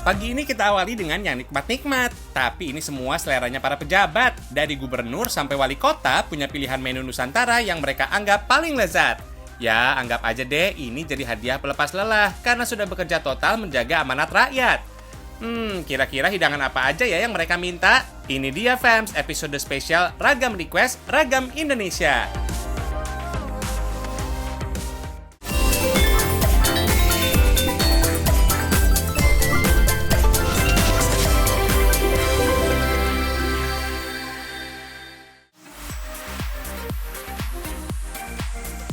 Pagi ini kita awali dengan yang nikmat-nikmat, tapi ini semua seleranya para pejabat. Dari gubernur sampai wali kota punya pilihan menu Nusantara yang mereka anggap paling lezat. Ya, anggap aja deh ini jadi hadiah pelepas lelah karena sudah bekerja total menjaga amanat rakyat. Kira-kira hidangan apa aja ya yang mereka minta? Ini dia fams, episode spesial Ragam Request Ragam Indonesia.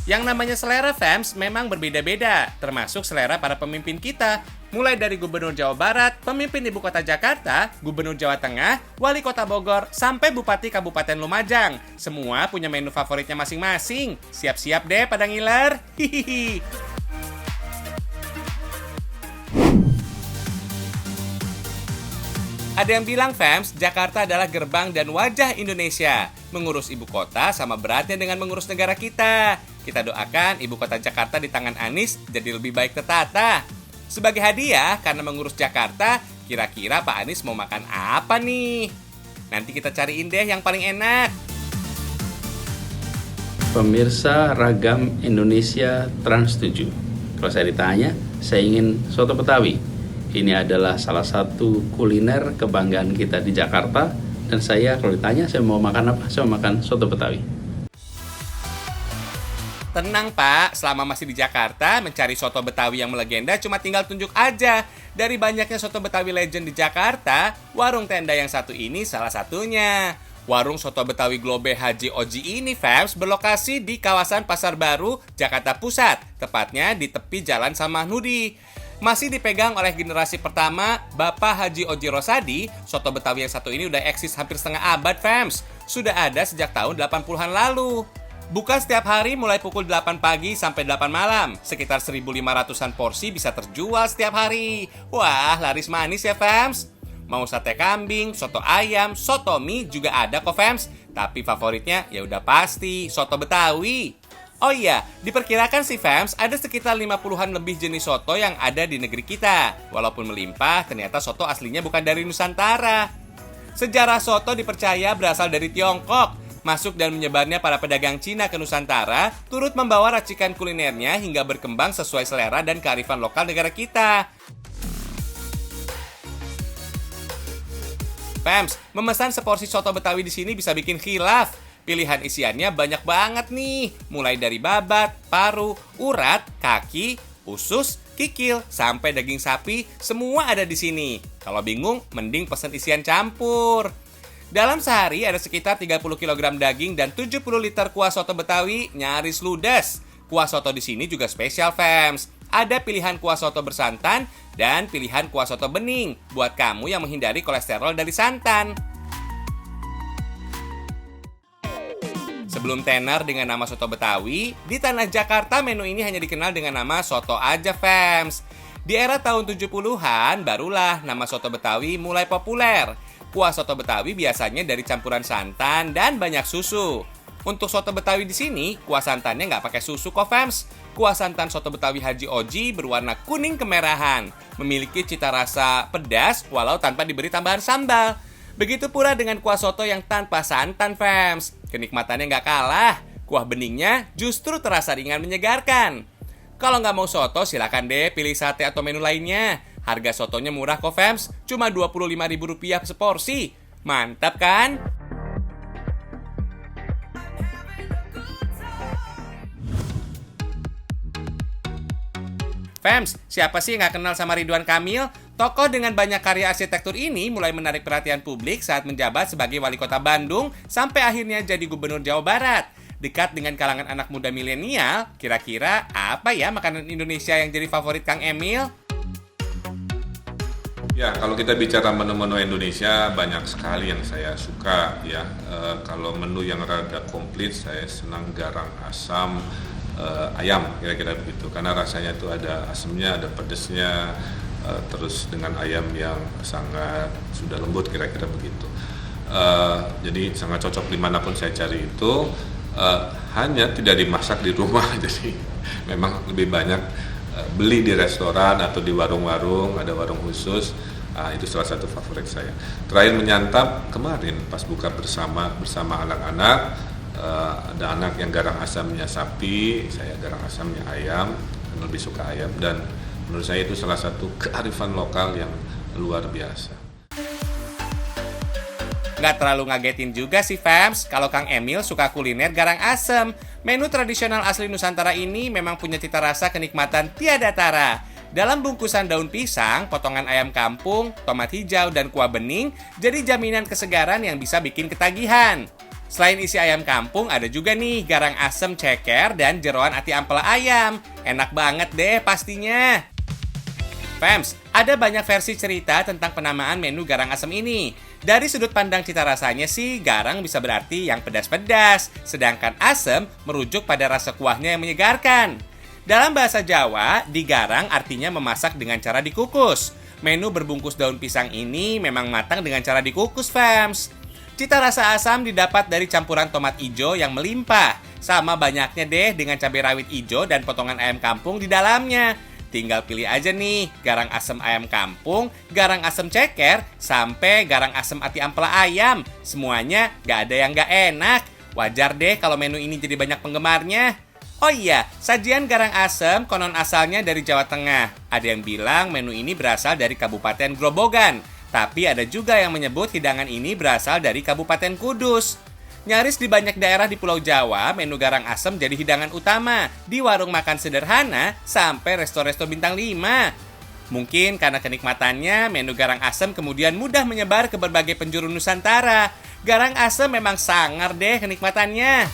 Yang namanya selera fams memang berbeda-beda, termasuk selera para pemimpin kita. Mulai dari Gubernur Jawa Barat, pemimpin Ibu Kota Jakarta, Gubernur Jawa Tengah, Wali Kota Bogor, sampai Bupati Kabupaten Lumajang. Semua punya menu favoritnya masing-masing. Siap-siap deh pada ngiler. Hihihi. Ada yang bilang fams, Jakarta adalah gerbang dan wajah Indonesia. Mengurus ibu kota sama beratnya dengan mengurus negara kita. Kita doakan ibu kota Jakarta di tangan Anies jadi lebih baik tertata. Sebagai hadiah karena mengurus Jakarta, kira-kira Pak Anies mau makan apa nih? Nanti kita cariin deh yang paling enak. Pemirsa Ragam Indonesia Trans 7. Kalau saya ditanya, saya ingin soto Betawi. Ini adalah salah satu kuliner kebanggaan kita di Jakarta. Dan saya kalau ditanya saya mau makan apa? Saya mau makan soto Betawi. Tenang Pak, selama masih di Jakarta, mencari soto Betawi yang melegenda cuma tinggal tunjuk aja. Dari banyaknya soto Betawi legend di Jakarta, warung tenda yang satu ini salah satunya. Warung soto Betawi Globe Haji Oji ini fams berlokasi di kawasan Pasar Baru, Jakarta Pusat. Tepatnya di tepi Jalan Samahnudi. Masih dipegang oleh generasi pertama, Bapak Haji Oji Rosadi, soto Betawi yang satu ini udah eksis hampir setengah abad fams. Sudah ada sejak tahun 80-an lalu. Buka setiap hari mulai pukul 8 pagi sampai 8 malam. Sekitar 1.500-an porsi bisa terjual setiap hari. Wah, laris manis ya fams. Mau sate kambing, soto ayam, soto mie juga ada kok fams. Tapi favoritnya ya udah pasti soto Betawi. Oh iya, diperkirakan sih fams ada sekitar 50-an lebih jenis soto yang ada di negeri kita. Walaupun melimpah, ternyata soto aslinya bukan dari Nusantara. Sejarah soto dipercaya berasal dari Tiongkok. Masuk dan menyebarnya para pedagang Cina ke Nusantara, turut membawa racikan kulinernya hingga berkembang sesuai selera dan kearifan lokal negara kita. Fams, memesan seporsi soto Betawi di sini bisa bikin khilaf. Pilihan isiannya banyak banget nih, mulai dari babat, paru, urat, kaki, usus, kikil, sampai daging sapi, semua ada di sini. Kalau bingung, mending pesen isian campur. Dalam sehari ada sekitar 30 kg daging dan 70 liter kuah soto Betawi nyaris ludes. Kuah soto di sini juga spesial fams. Ada pilihan kuah soto bersantan dan pilihan kuah soto bening buat kamu yang menghindari kolesterol dari santan. Sebelum tenar dengan nama soto Betawi, di tanah Jakarta menu ini hanya dikenal dengan nama soto aja fams. Di era tahun 70-an barulah nama soto Betawi mulai populer. Kuah soto Betawi biasanya dari campuran santan dan banyak susu. Untuk soto Betawi di sini, kuah santannya nggak pakai susu kok fams. Kuah santan soto Betawi Haji Oji berwarna kuning kemerahan. Memiliki cita rasa pedas walau tanpa diberi tambahan sambal. Begitu pula dengan kuah soto yang tanpa santan fams. Kenikmatannya nggak kalah. Kuah beningnya justru terasa ringan menyegarkan. Kalau nggak mau soto, silakan deh pilih sate atau menu lainnya. Harga sotonya murah kok fams, cuma Rp25.000 seporsi. Mantap kan? Fams, siapa sih yang nggak kenal sama Ridwan Kamil? Tokoh dengan banyak karya arsitektur ini mulai menarik perhatian publik saat menjabat sebagai wali kota Bandung sampai akhirnya jadi gubernur Jawa Barat. Dekat dengan kalangan anak muda milenial, kira-kira apa ya makanan Indonesia yang jadi favorit Kang Emil? Ya, kalau kita bicara menu-menu Indonesia banyak sekali yang saya suka ya. Kalau menu yang rada komplit, saya senang garang asam ayam, kira-kira begitu. Karena rasanya itu ada asamnya, ada pedesnya, terus dengan ayam yang sangat sudah lembut, kira-kira begitu. Jadi sangat cocok dimanapun saya cari itu. Hanya tidak dimasak di rumah, jadi memang lebih banyak beli di restoran atau di warung-warung, ada warung khusus. Itu salah satu favorit saya. Terakhir menyantap kemarin pas buka bersama anak-anak, ada anak yang garang asamnya sapi, saya garang asamnya ayam, lebih suka ayam, dan menurut saya itu salah satu kearifan lokal yang luar biasa. Nggak terlalu ngagetin juga sih fams, kalau Kang Emil suka kuliner garang asem. Menu tradisional asli Nusantara ini memang punya cita rasa kenikmatan tiada tara. Dalam bungkusan daun pisang, potongan ayam kampung, tomat hijau, dan kuah bening jadi jaminan kesegaran yang bisa bikin ketagihan. Selain isi ayam kampung, ada juga nih garang asem ceker dan jeroan ati ampela ayam. Enak banget deh pastinya. Fams, ada banyak versi cerita tentang penamaan menu garang asem ini. Dari sudut pandang cita rasanya sih, garang bisa berarti yang pedas-pedas, sedangkan asem merujuk pada rasa kuahnya yang menyegarkan. Dalam bahasa Jawa, digarang artinya memasak dengan cara dikukus. Menu berbungkus daun pisang ini memang matang dengan cara dikukus, fams. Cita rasa asam didapat dari campuran tomat hijau yang melimpah. Sama banyaknya deh dengan cabai rawit hijau dan potongan ayam kampung di dalamnya. Tinggal pilih aja nih, garang asem ayam kampung, garang asem ceker, sampai garang asem ati ampela ayam. Semuanya gak ada yang gak enak. Wajar deh kalau menu ini jadi banyak penggemarnya. Oh iya, sajian garang asem konon asalnya dari Jawa Tengah. Ada yang bilang menu ini berasal dari Kabupaten Grobogan. Tapi ada juga yang menyebut hidangan ini berasal dari Kabupaten Kudus. Nyaris di banyak daerah di Pulau Jawa, menu garang asem jadi hidangan utama di warung makan sederhana sampai resto-resto bintang 5. Mungkin karena kenikmatannya, menu garang asem kemudian mudah menyebar ke berbagai penjuru Nusantara. Garang asem memang sangar deh kenikmatannya.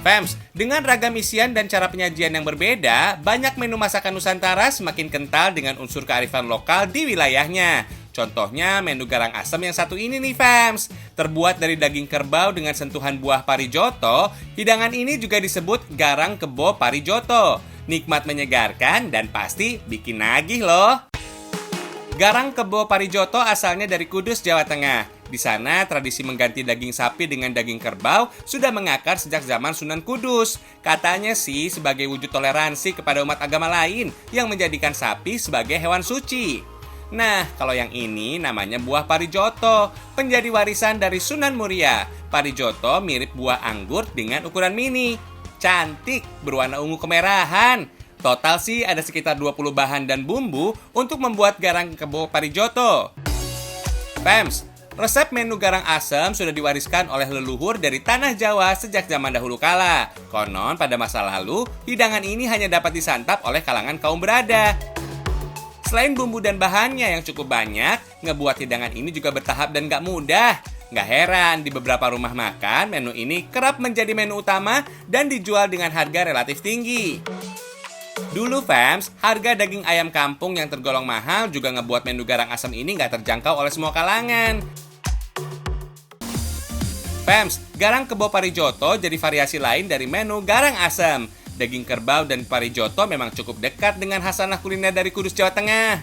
Fams, dengan ragam isian dan cara penyajian yang berbeda, banyak menu masakan Nusantara semakin kental dengan unsur kearifan lokal di wilayahnya. Contohnya menu garang asem yang satu ini nih fams. Terbuat dari daging kerbau dengan sentuhan buah parijoto, hidangan ini juga disebut garang kebo parijoto. Nikmat menyegarkan dan pasti bikin nagih loh. Garang kebo parijoto asalnya dari Kudus, Jawa Tengah. Di sana, tradisi mengganti daging sapi dengan daging kerbau sudah mengakar sejak zaman Sunan Kudus. Katanya sih sebagai wujud toleransi kepada umat agama lain yang menjadikan sapi sebagai hewan suci. Nah, kalau yang ini namanya buah parijoto, penjadi warisan dari Sunan Muria. Parijoto mirip buah anggur dengan ukuran mini. Cantik, berwarna ungu kemerahan. Total sih ada sekitar 20 bahan dan bumbu untuk membuat garang kebo parijoto. Fams, resep menu garang asem sudah diwariskan oleh leluhur dari tanah Jawa sejak zaman dahulu kala. Konon pada masa lalu, hidangan ini hanya dapat disantap oleh kalangan kaum berada. Selain bumbu dan bahannya yang cukup banyak, ngebuat hidangan ini juga bertahap dan gak mudah. Gak heran, di beberapa rumah makan, menu ini kerap menjadi menu utama dan dijual dengan harga relatif tinggi. Dulu fams, harga daging ayam kampung yang tergolong mahal juga ngebuat menu garang asem ini gak terjangkau oleh semua kalangan. Fams, garang kebo parijoto jadi variasi lain dari menu garang asem. Daging kerbau dan parijoto memang cukup dekat dengan khasanah kuliner dari Kudus, Jawa Tengah.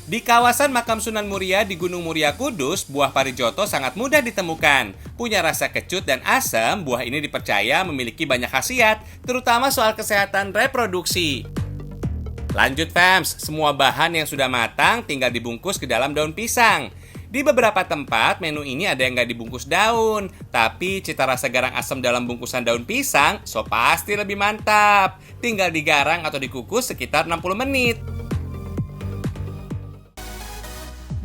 Di kawasan makam Sunan Muria di Gunung Muria Kudus, buah parijoto sangat mudah ditemukan. Punya rasa kecut dan asam, buah ini dipercaya memiliki banyak khasiat, terutama soal kesehatan reproduksi. Lanjut fams, semua bahan yang sudah matang tinggal dibungkus ke dalam daun pisang. Di beberapa tempat, menu ini ada yang nggak dibungkus daun. Tapi cita rasa garang asem dalam bungkusan daun pisang, so pasti lebih mantap. Tinggal digarang atau dikukus sekitar 60 menit.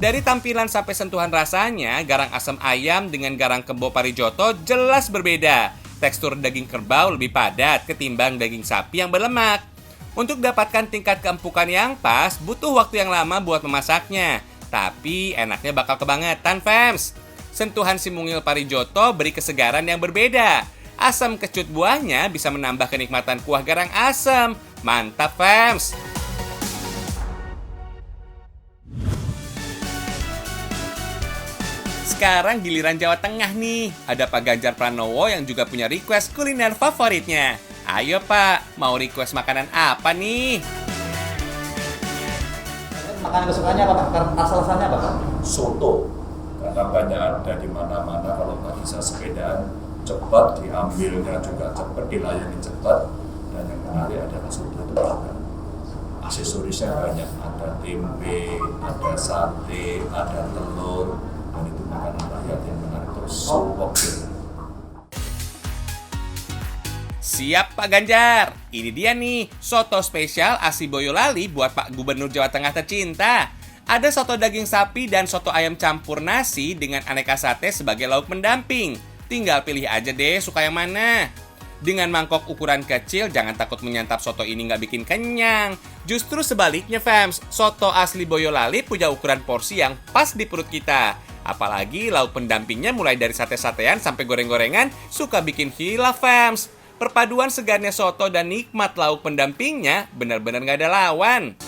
Dari tampilan sampai sentuhan rasanya, garang asem ayam dengan garang kebo parijoto jelas berbeda. Tekstur daging kerbau lebih padat ketimbang daging sapi yang berlemak. Untuk dapatkan tingkat keempukan yang pas, butuh waktu yang lama buat memasaknya. Tapi enaknya bakal kebangetan, fams. Sentuhan si mungil parijoto beri kesegaran yang berbeda. Asam kecut buahnya bisa menambah kenikmatan kuah garang asem. Mantap, fams. Sekarang giliran Jawa Tengah nih. Ada Pak Ganjar Pranowo yang juga punya request kuliner favoritnya. Ayo Pak, mau request makanan apa nih? Makanan kesukaannya apa Pak? Asal-asalnya apa Pak? Soto, karena banyak ada di mana-mana. Kalau nggak bisa sepedaan cepat, diambilnya juga cepat, dilayani cepat, dan yang menarik adalah aksesorisnya banyak, ada tempe, ada sate, ada telur, dan itu makanan rakyat yang menarik terus sopokir. Siap Pak Ganjar, ini dia nih soto spesial asli Boyolali buat Pak Gubernur Jawa Tengah tercinta. Ada soto daging sapi dan soto ayam campur nasi dengan aneka sate sebagai lauk pendamping. Tinggal pilih aja deh suka yang mana. Dengan mangkok ukuran kecil, jangan takut menyantap soto ini nggak bikin kenyang. Justru sebaliknya fams, soto asli Boyolali punya ukuran porsi yang pas di perut kita. Apalagi lauk pendampingnya mulai dari sate-satean sampai goreng-gorengan suka bikin hilaf fams. Perpaduan segarnya soto dan nikmat lauk pendampingnya benar-benar nggak ada lawan.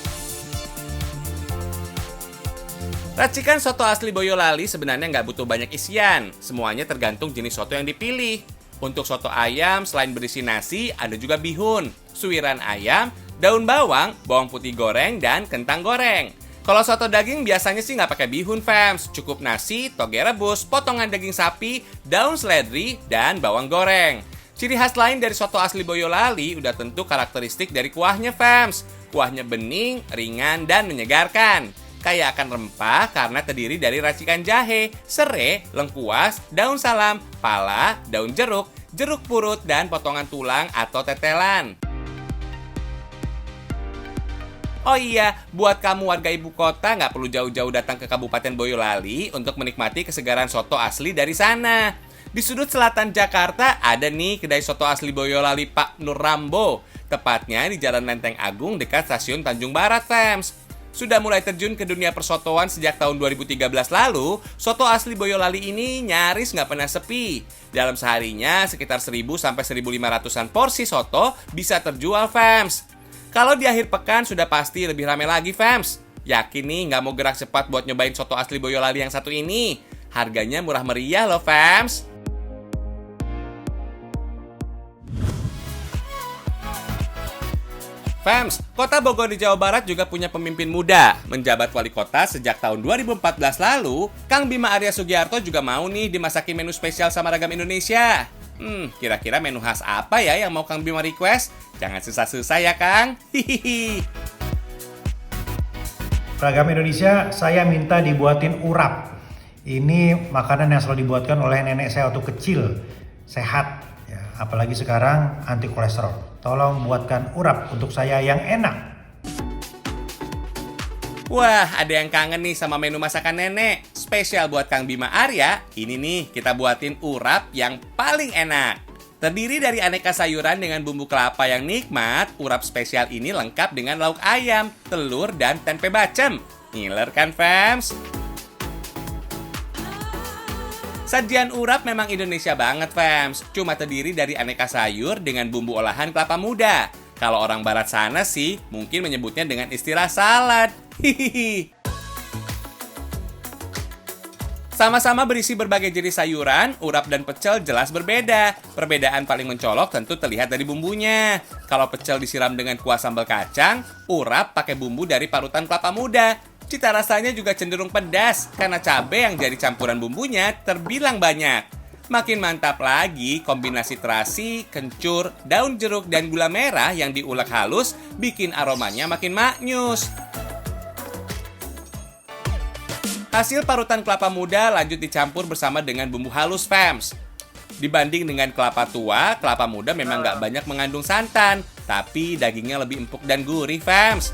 Racikan soto asli Boyolali sebenarnya nggak butuh banyak isian. Semuanya tergantung jenis soto yang dipilih. Untuk soto ayam, selain berisi nasi, ada juga bihun, suiran ayam, daun bawang, bawang putih goreng, dan kentang goreng. Kalau soto daging biasanya sih nggak pakai bihun fams. Cukup nasi, toge rebus, potongan daging sapi, daun seledri, dan bawang goreng. Ciri khas lain dari soto asli Boyolali udah tentu karakteristik dari kuahnya fams. Kuahnya bening, ringan, dan menyegarkan. Kaya akan rempah karena terdiri dari racikan jahe, serai, lengkuas, daun salam, pala, daun jeruk, jeruk purut, dan potongan tulang atau tetelan. Oh iya, buat kamu warga ibu kota nggak perlu jauh-jauh datang ke Kabupaten Boyolali untuk menikmati kesegaran soto asli dari sana. Di sudut selatan Jakarta ada nih kedai soto asli Boyolali Pak Nur Rambo. Tepatnya di Jalan Lenteng Agung dekat stasiun Tanjung Barat, fams. Sudah mulai terjun ke dunia persotoan sejak tahun 2013 lalu, soto asli Boyolali ini nyaris nggak pernah sepi. Dalam seharinya, sekitar 1.000 sampai 1.500-an porsi soto bisa terjual, fams. Kalau di akhir pekan sudah pasti lebih ramai lagi, fams. Yakin nih nggak mau gerak cepat buat nyobain soto asli Boyolali yang satu ini. Harganya murah meriah loh, fams. Fams, Kota Bogor di Jawa Barat juga punya pemimpin muda. Menjabat wali kota sejak tahun 2014 lalu, Kang Bima Arya Sugiarto juga mau nih dimasakin menu spesial sama Ragam Indonesia. Kira-kira menu khas apa ya yang mau Kang Bima request? Jangan susah-susah ya, Kang. Hihihi. Ragam Indonesia, saya minta dibuatin urap. Ini makanan yang selalu dibuatkan oleh nenek saya waktu kecil. Sehat, ya, apalagi sekarang anti kolesterol. Tolong buatkan urap untuk saya yang enak. Wah, ada yang kangen nih sama menu masakan nenek. Spesial buat Kang Bima Arya, ini nih kita buatin urap yang paling enak. Terdiri dari aneka sayuran dengan bumbu kelapa yang nikmat, urap spesial ini lengkap dengan lauk ayam, telur, dan tempe bacem. Ngiler kan, fams? Sajian urap memang Indonesia banget, fams. Cuma terdiri dari aneka sayur dengan bumbu olahan kelapa muda. Kalau orang barat sana sih, mungkin menyebutnya dengan istilah salad. Hihihi. Sama-sama berisi berbagai jenis sayuran, urap dan pecel jelas berbeda. Perbedaan paling mencolok tentu terlihat dari bumbunya. Kalau pecel disiram dengan kuah sambal kacang, urap pakai bumbu dari parutan kelapa muda. Cita rasanya juga cenderung pedas karena cabai yang jadi campuran bumbunya terbilang banyak. Makin mantap lagi kombinasi terasi, kencur, daun jeruk, dan gula merah yang diulek halus bikin aromanya makin maknyus. Hasil parutan kelapa muda lanjut dicampur bersama dengan bumbu halus, fams. Dibanding dengan kelapa tua, kelapa muda memang nggak banyak mengandung santan, tapi dagingnya lebih empuk dan gurih, fams.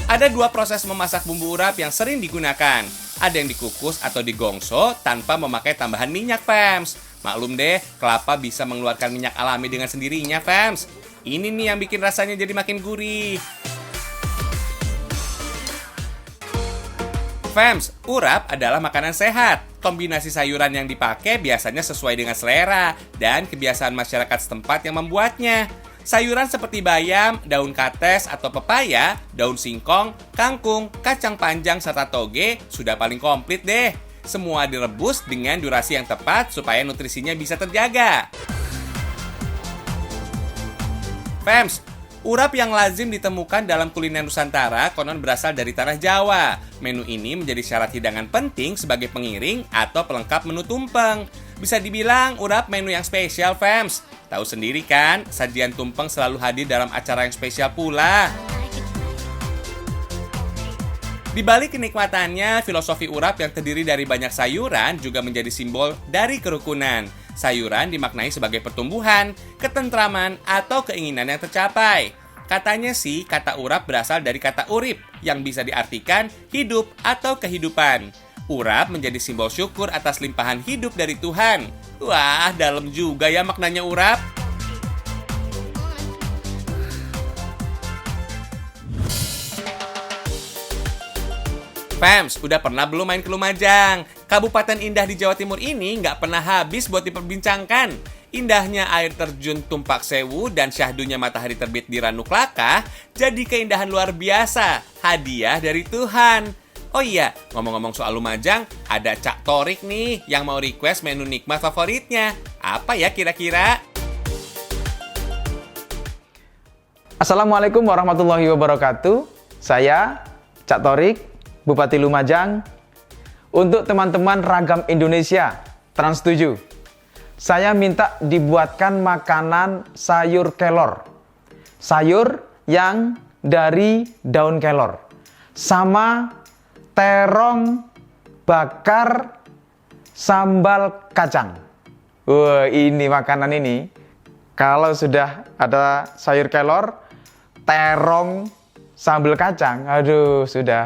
Ada dua proses memasak bumbu urap yang sering digunakan. Ada yang dikukus atau digongso tanpa memakai tambahan minyak, fams. Maklum deh, kelapa bisa mengeluarkan minyak alami dengan sendirinya, fams. Ini nih yang bikin rasanya jadi makin gurih. Fams, urap adalah makanan sehat. Kombinasi sayuran yang dipakai biasanya sesuai dengan selera dan kebiasaan masyarakat setempat yang membuatnya. Sayuran seperti bayam, daun kates atau pepaya, daun singkong, kangkung, kacang panjang, serta toge sudah paling komplit deh. Semua direbus dengan durasi yang tepat supaya nutrisinya bisa terjaga. Fams, urap yang lazim ditemukan dalam kuliner Nusantara konon berasal dari tanah Jawa. Menu ini menjadi syarat hidangan penting sebagai pengiring atau pelengkap menu tumpeng. Bisa dibilang urap menu yang spesial, fams. Tahu sendiri kan, sajian tumpeng selalu hadir dalam acara yang spesial pula. Di balik kenikmatannya, filosofi urap yang terdiri dari banyak sayuran juga menjadi simbol dari kerukunan. Sayuran dimaknai sebagai pertumbuhan, ketentraman, atau keinginan yang tercapai. Katanya sih, kata urap berasal dari kata urip, yang bisa diartikan hidup atau kehidupan. Urap menjadi simbol syukur atas limpahan hidup dari Tuhan. Wah, dalam juga ya maknanya urap. Fams, udah pernah belum main ke Lumajang? Kabupaten indah di Jawa Timur ini nggak pernah habis buat diperbincangkan. Indahnya air terjun Tumpak Sewu dan syahdunya matahari terbit di Ranu Klaka jadi keindahan luar biasa, hadiah dari Tuhan. Oh iya, ngomong-ngomong soal Lumajang, ada Cak Torik nih yang mau request menu nikmat favoritnya. Apa ya kira-kira? Assalamualaikum warahmatullahi wabarakatuh. Saya Cak Torik, Bupati Lumajang. Untuk teman-teman Ragam Indonesia Trans 7, saya minta dibuatkan makanan sayur kelor. Sayur yang dari daun kelor. Sama terong bakar sambal kacang. Wah, ini makanan ini kalau sudah ada sayur kelor, terong, sambal kacang, aduh sudah,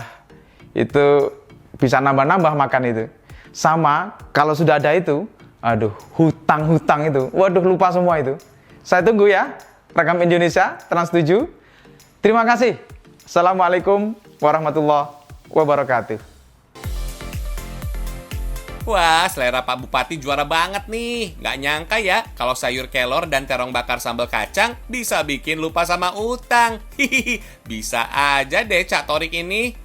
itu bisa nambah-nambah makan itu. Sama kalau sudah ada itu, aduh, hutang-hutang itu, waduh lupa semua itu. Saya tunggu ya, Ragam Indonesia Trans 7. Terima kasih. Assalamualaikum warahmatullahi wabarakatuh. Wah, selera Pak Bupati juara banget nih. Nggak nyangka ya, kalau sayur kelor dan terong bakar sambal kacang bisa bikin lupa sama utang. Hihihi, bisa aja deh Cak Torik ini.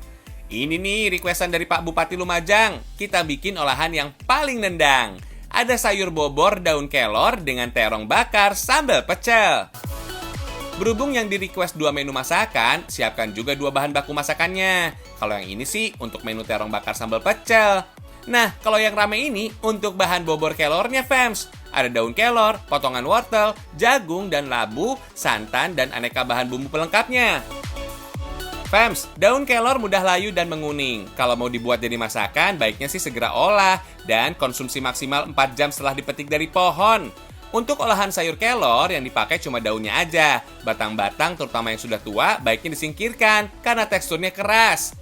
Ini nih requestan dari Pak Bupati Lumajang. Kita bikin olahan yang paling nendang. Ada sayur bobor daun kelor dengan terong bakar sambal pecel. Berhubung yang di request 2 menu masakan, siapkan juga 2 bahan baku masakannya. Kalau yang ini sih untuk menu terong bakar sambal pecel. Nah, kalau yang rame ini untuk bahan bobor kelornya, fams. Ada daun kelor, potongan wortel, jagung dan labu, santan, dan aneka bahan bumbu pelengkapnya. Fams, daun kelor mudah layu dan menguning. Kalau mau dibuat jadi masakan, baiknya sih segera olah dan konsumsi maksimal 4 jam setelah dipetik dari pohon. Untuk olahan sayur kelor yang dipakai cuma daunnya aja. Batang-batang terutama yang sudah tua baiknya disingkirkan karena teksturnya keras.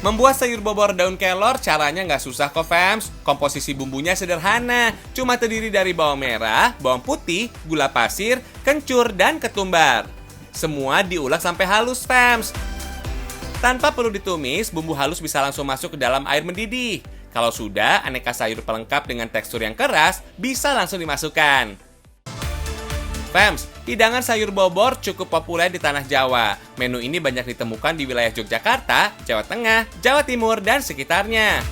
Membuat sayur bobor daun kelor caranya nggak susah kok fams. Komposisi bumbunya sederhana. Cuma terdiri dari bawang merah, bawang putih, gula pasir, kencur, dan ketumbar. Semua diulek sampai halus fams. Tanpa perlu ditumis, bumbu halus bisa langsung masuk ke dalam air mendidih. Kalau sudah, aneka sayur pelengkap dengan tekstur yang keras bisa langsung dimasukkan. Fams, hidangan sayur bobor cukup populer di tanah Jawa. Menu ini banyak ditemukan di wilayah Yogyakarta, Jawa Tengah, Jawa Timur, dan sekitarnya.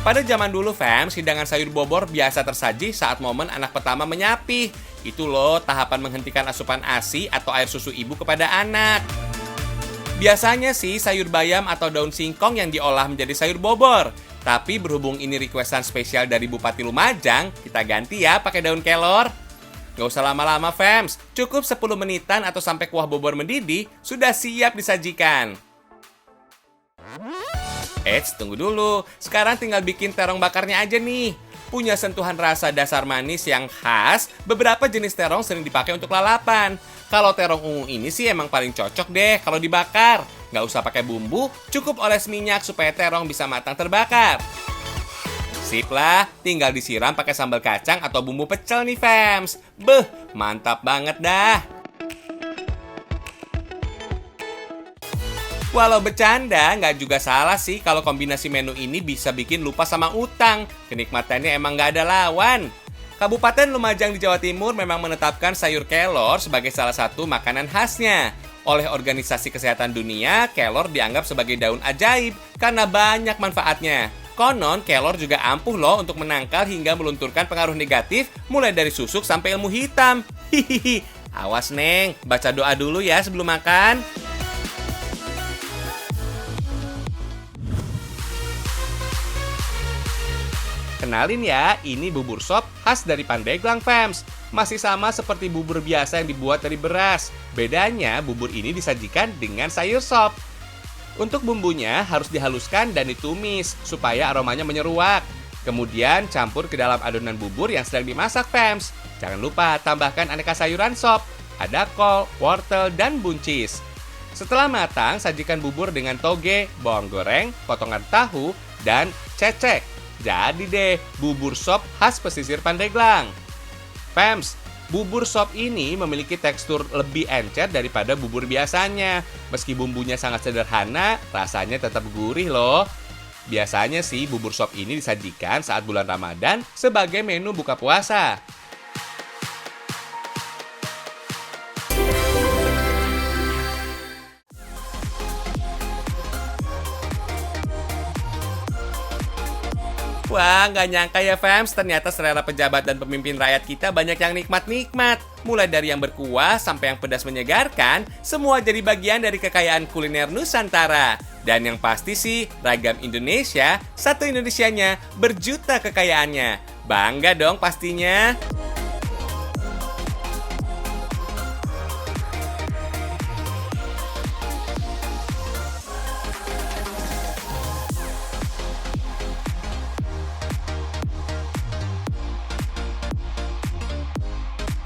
Pada zaman dulu, fams, hidangan sayur bobor biasa tersaji saat momen anak pertama menyapih. Itu loh tahapan menghentikan asupan ASI atau air susu ibu kepada anak. Biasanya sih sayur bayam atau daun singkong yang diolah menjadi sayur bobor. Tapi berhubung ini requestan spesial dari Bupati Lumajang, kita ganti ya pakai daun kelor. Gak usah lama-lama fams, cukup 10 menitan atau sampai kuah bobor mendidih, sudah siap disajikan. Eits, tunggu dulu. Sekarang tinggal bikin terong bakarnya aja nih. Punya sentuhan rasa dasar manis yang khas, beberapa jenis terong sering dipakai untuk lalapan. Kalau terong ungu ini sih emang paling cocok deh kalau dibakar. Nggak usah pakai bumbu, cukup oles minyak supaya terong bisa matang terbakar. Sip lah, tinggal disiram pakai sambal kacang atau bumbu pecel nih fams. Beh, mantap banget dah. Walau bercanda, nggak juga salah sih kalau kombinasi menu ini bisa bikin lupa sama utang. Kenikmatannya emang nggak ada lawan. Kabupaten Lumajang di Jawa Timur memang menetapkan sayur kelor sebagai salah satu makanan khasnya. Oleh Organisasi Kesehatan Dunia, kelor dianggap sebagai daun ajaib karena banyak manfaatnya. Konon, kelor juga ampuh loh untuk menangkal hingga melunturkan pengaruh negatif mulai dari susuk sampai ilmu hitam. Hihihi, awas Neng, baca doa dulu ya sebelum makan. Kenalin ya, ini bubur sop khas dari Pandeglang, fams. Masih sama seperti bubur biasa yang dibuat dari beras. Bedanya, bubur ini disajikan dengan sayur sop. Untuk bumbunya harus dihaluskan dan ditumis supaya aromanya menyeruak. Kemudian campur ke dalam adonan bubur yang sedang dimasak, Fems. Jangan lupa tambahkan aneka sayuran sop. Ada kol, wortel, dan buncis. Setelah matang, sajikan bubur dengan toge, bawang goreng, potongan tahu, dan cecek. Jadi deh, bubur sop khas pesisir Pandeglang. Fems, bubur sop ini memiliki tekstur lebih encer daripada bubur biasanya. Meski bumbunya sangat sederhana, rasanya tetap gurih loh. Biasanya sih bubur sop ini disajikan saat bulan Ramadan sebagai menu buka puasa. Wah, nggak nyangka ya Fems, ternyata selera pejabat dan pemimpin rakyat kita banyak yang nikmat-nikmat. Mulai dari yang berkuah sampai yang pedas menyegarkan, semua jadi bagian dari kekayaan kuliner Nusantara. Dan yang pasti sih, ragam Indonesia, satu Indonesianya, berjuta kekayaannya. Bangga dong pastinya.